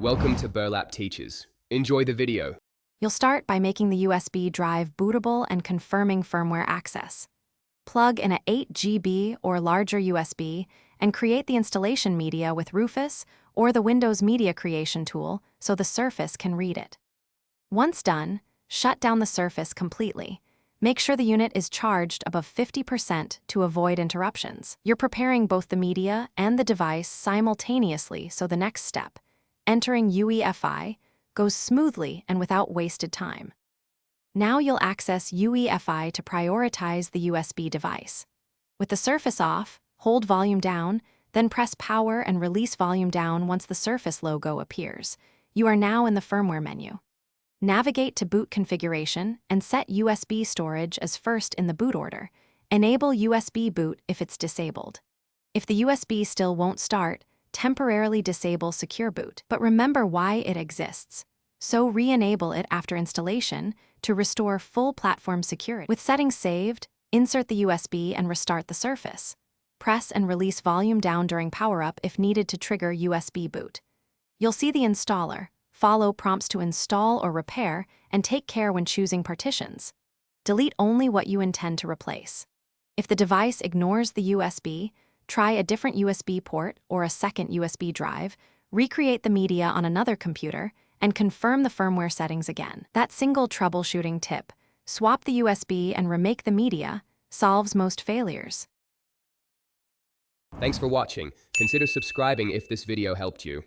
Welcome to Burlap Teachers. Enjoy the video. You'll start by making the USB drive bootable and confirming firmware access. Plug in a 8 GB or larger USB and create the installation media with Rufus or the Windows Media Creation tool so the Surface can read it. Once done, shut down the Surface completely. Make sure the unit is charged above 50% to avoid interruptions. You're preparing both the media and the device simultaneously, so the next step, entering UEFI, goes smoothly and without wasted time. Now you'll access UEFI to prioritize the USB device. With the Surface off, hold volume down, then press power and release volume down once the Surface logo appears. You are now in the firmware menu. Navigate to boot configuration and set USB storage as first in the boot order. Enable USB boot if it's disabled. If the USB still won't start, temporarily disable Secure Boot. But remember why it exists. So re-enable it after installation to restore full platform security. With settings saved, insert the USB and restart the Surface. Press and release volume down during power-up if needed to trigger USB boot. You'll see the installer. Follow prompts to install or repair, and take care when choosing partitions. Delete only what you intend to replace. If the device ignores the USB, try a different USB port or a second USB drive, recreate the media on another computer, and confirm the firmware settings again. That single troubleshooting tip, swap the USB and remake the media, solves most failures. Thanks for watching. Consider subscribing if this video helped you.